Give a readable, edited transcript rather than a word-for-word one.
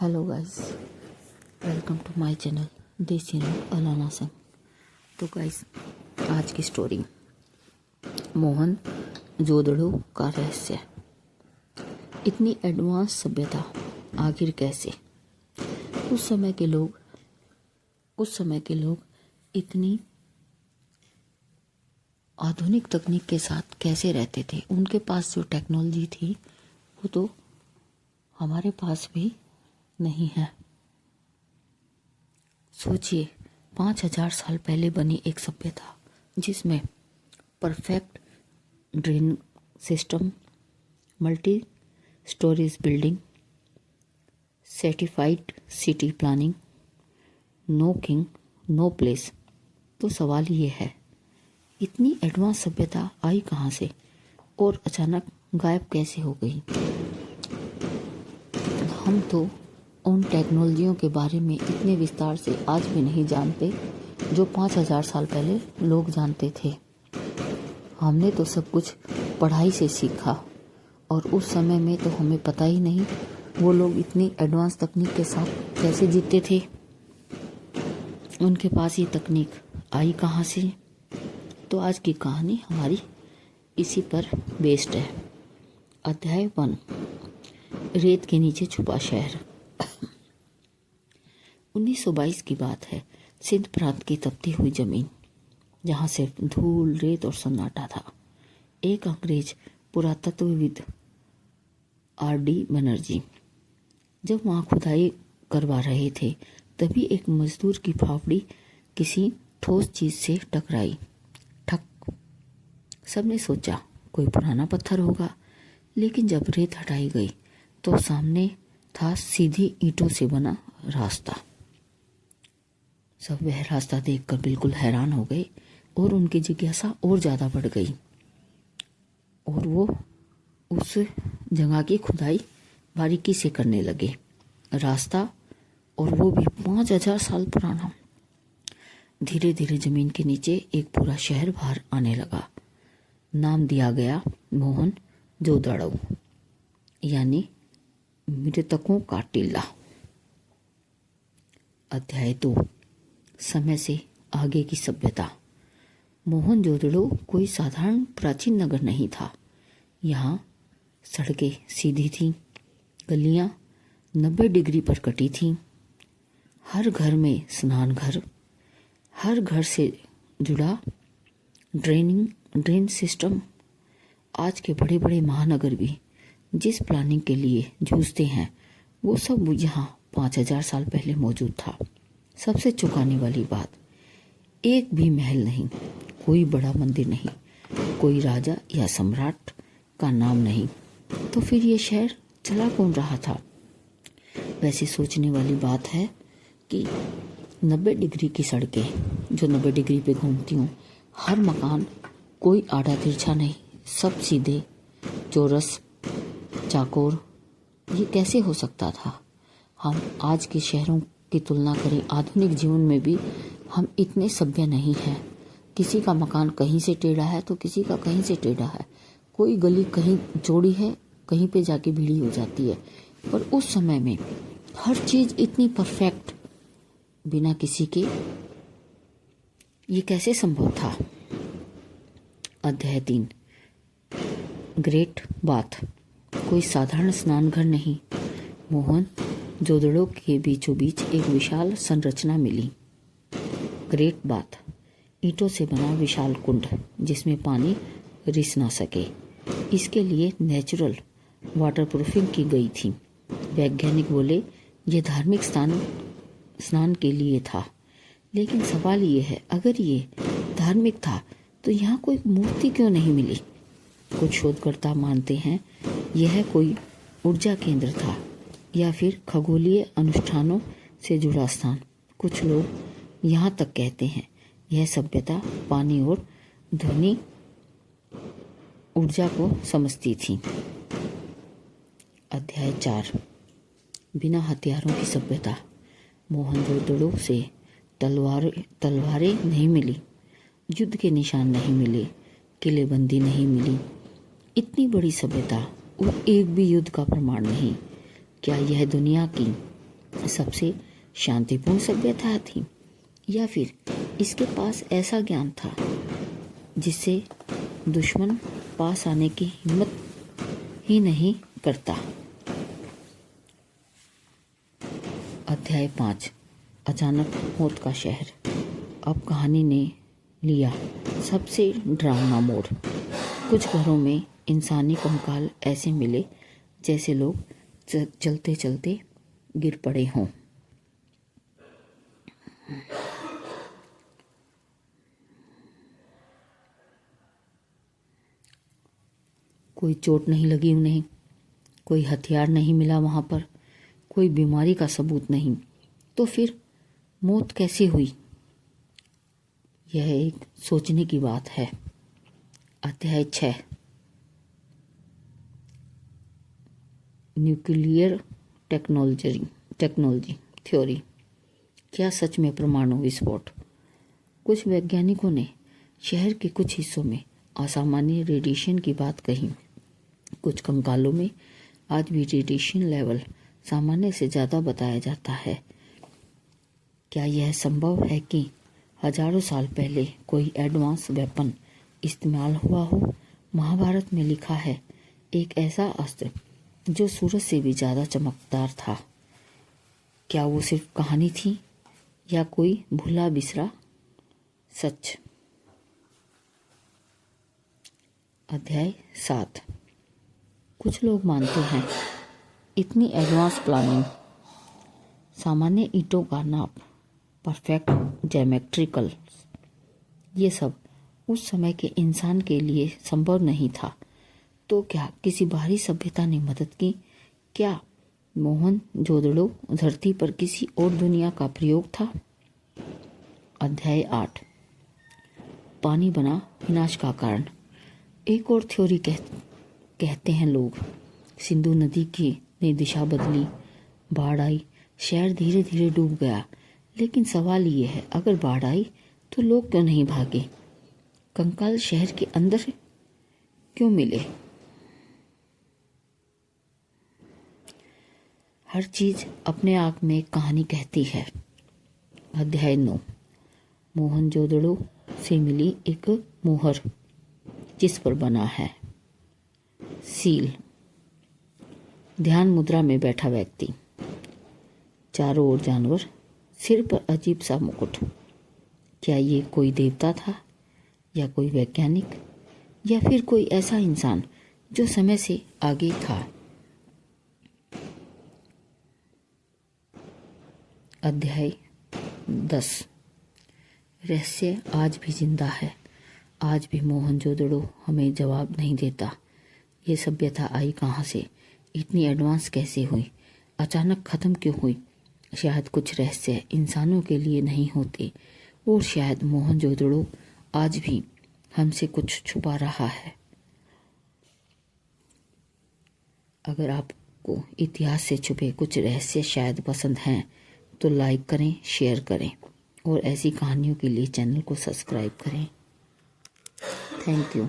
Hello guys, welcome to my channel desi note Alana Singh. तो guys, आज की स्टोरी मोहन जोदड़ो का रहस्य। इतनी एडवांस सभ्यता आखिर कैसे? उस समय के लोग इतनी आधुनिक तकनीक के साथ कैसे रहते थे? उनके पास जो टेक्नोलॉजी थी वो तो हमारे पास भी नहीं है। सोचिए, 5000 साल पहले बनी एक सभ्यता जिसमें perfect drain system, multi storage building, certified city planning, no king no place. तो सवाल ये है, इतनी एडवांस सभ्यता आई कहाँ से और अचानक गायब कैसे हो गई? हम तो उन टेक्नोलॉजियों के बारे में इतने विस्तार से आज भी नहीं जानते जो 5000 साल पहले लोग जानते थे। हमने तो सब कुछ पढ़ाई से सीखा और उस समय में तो हमें पता ही नहीं वो लोग इतनी एडवांस तकनीक के साथ कैसे जीते थे। उनके पास ये तकनीक आई कहाँ से? तो आज की कहानी हमारी इसी पर बेस्ड है। अध्याय 1, रेत के नीचे छुपा शहर। 1922 की बात है। सिंध प्रांत की तपती हुई जमीन, जहाँ सिर्फ धूल, रेत और सन्नाटा था। एक अंग्रेज पुरातत्वविद R.D. बनर्जी जब वहाँ खुदाई करवा रहे थे, तभी एक मजदूर की फावड़ी किसी ठोस चीज से टकराई। ठक। सबने सोचा कोई पुराना पत्थर होगा, लेकिन जब रेत हटाई गई तो सामने था सीधी ईंटों से बना रास्ता। सब वह रास्ता देखकर बिल्कुल हैरान हो गए और उनकी जिज्ञासा और ज्यादा बढ़ गई और वो उस जगह की खुदाई बारीकी से करने लगे। रास्ता, और वो भी 5000 साल पुराना। धीरे धीरे जमीन के नीचे एक पूरा शहर बाहर आने लगा। नाम दिया गया मोहन जोदड़ो, यानी मृतकों का टीला। अध्याय 2, समय से आगे की सभ्यता। मोहन जोदड़ो कोई साधारण प्राचीन नगर नहीं था। यहाँ सड़कें सीधी थीं, गलियां 90 डिग्री पर कटी थीं, हर घर में स्नान घर, हर घर से जुड़ा ड्रेन सिस्टम। आज के बड़े बड़े महानगर भी जिस प्लानिंग के लिए जूझते हैं, वो सब यहाँ 5000 साल पहले मौजूद था। सबसे चौंकाने वाली बात, एक भी महल नहीं, कोई बड़ा मंदिर नहीं, कोई राजा या सम्राट का नाम नहीं। तो फिर ये शहर चला कौन रहा था? वैसे सोचने वाली बात है कि 90 डिग्री की सड़कें जो 90 डिग्री पे घूमती हूँ, हर मकान कोई आड़ा तिरछा नहीं, सब सीधे चौरस चाकोर। ये कैसे हो सकता था? हम आज के शहरों की तुलना करें आधुनिक जीवन में भी हम इतने सभ्य नहीं हैं। किसी का मकान कहीं से टेढ़ा है तो किसी का कहीं से टेढ़ा है, कोई गली कहीं चौड़ी है, कहीं पे जाके भीड़ी हो जाती है। पर उस समय में हर चीज इतनी परफेक्ट, बिना किसी के, ये कैसे संभव था? अध्याय 3, ग्रेट बाथ। कोई साधारण स्नान घर नहीं, मोहन जोदड़ो के बीचों बीच एक विशाल संरचना मिली। ग्रेट बाथ, ईंटों से बना विशाल कुंड जिसमें पानी रिस ना सके। इसके लिए नेचुरल वाटरप्रूफिंग की गई थी। वैज्ञानिक बोले यह धार्मिक स्नान के लिए था। लेकिन सवाल ये है, अगर ये धार्मिक था तो यहाँ कोई मूर्ति क्यों नहीं मिली? कुछ शोधकर्ता मानते हैं यह कोई ऊर्जा केंद्र था या फिर खगोलीय अनुष्ठानों से जुड़ा स्थान। कुछ लोग यहाँ तक कहते हैं यह सभ्यता पानी और ध्वनि ऊर्जा को समझती थी। अध्याय 4, बिना हथियारों की सभ्यता। मोहनजोदड़ो से तलवारें नहीं मिली, युद्ध के निशान नहीं मिले, किलेबंदी नहीं मिली। इतनी बड़ी सभ्यता और एक भी युद्ध का प्रमाण नहीं। क्या यह दुनिया की सबसे शांतिपूर्ण सभ्यता थी, या फिर इसके पास ऐसा ज्ञान था जिससे दुश्मन पास आने की हिम्मत ही नहीं करता। अध्याय 5, अचानक मौत का शहर। अब कहानी ने लिया सबसे डरावना मोड़। कुछ घरों में इंसानी कंकाल ऐसे मिले जैसे लोग चलते चलते गिर पड़े हों। कोई चोट नहीं लगी उन्हें, कोई हथियार नहीं मिला वहां पर, कोई बीमारी का सबूत नहीं। तो फिर मौत कैसे हुई? यह एक सोचने की बात है। अध्याय 6, न्यूक्लियर टेक्नोलॉजी थ्योरी। क्या सच में परमाणु विस्फोट? कुछ वैज्ञानिकों ने शहर के कुछ हिस्सों में असामान्य रेडिएशन की बात कही। कुछ कंकालों में आज भी रेडिएशन लेवल सामान्य से ज़्यादा बताया जाता है। क्या यह संभव है कि हजारों साल पहले कोई एडवांस वेपन इस्तेमाल हुआ हो? महाभारत में लिखा है, एक ऐसा अस्त्र जो सूरज से भी ज़्यादा चमकदार था। क्या वो सिर्फ कहानी थी या कोई भूला बिसरा सच? अध्याय 7, कुछ लोग मानते हैं इतनी एडवांस प्लानिंग, सामान्य ईंटों का नाप, परफेक्ट ज्योमेट्रिकल, ये सब उस समय के इंसान के लिए संभव नहीं था। तो क्या किसी बाहरी सभ्यता ने मदद की? क्या मोहनजोदड़ो धरती पर किसी और दुनिया का प्रयोग था? अध्याय 8, पानी बना विनाश का कारण। एक और थ्योरी कहते हैं लोग, सिंधु नदी की ने दिशा बदली, बाढ़ आई, शहर धीरे धीरे डूब गया। लेकिन सवाल ये है, अगर बाढ़ आई तो लोग क्यों नहीं भागे? कंकाल शहर के अंदर क्यों मिले? हर चीज अपने आप में एक कहानी कहती है। अध्याय 9, मोहनजोदड़ो से मिली एक मुहर जिस पर बना है सील। ध्यान मुद्रा में बैठा व्यक्ति, चारों ओर जानवर, सिर पर अजीब सा मुकुट। क्या ये कोई देवता था या कोई वैज्ञानिक या फिर कोई ऐसा इंसान जो समय से आगे था? अध्याय 10, रहस्य आज भी जिंदा है। आज भी मोहनजोदड़ो हमें जवाब नहीं देता। ये सभ्यता आई कहाँ से? इतनी एडवांस कैसे हुई? अचानक खत्म क्यों हुई? शायद कुछ रहस्य इंसानों के लिए नहीं होते, और शायद मोहनजोदड़ो आज भी हमसे कुछ छुपा रहा है। अगर आपको इतिहास से छुपे कुछ रहस्य शायद पसंद हैं तो लाइक करें, शेयर करें, और ऐसी कहानियों के लिए चैनल को सब्सक्राइब करें। Thank you.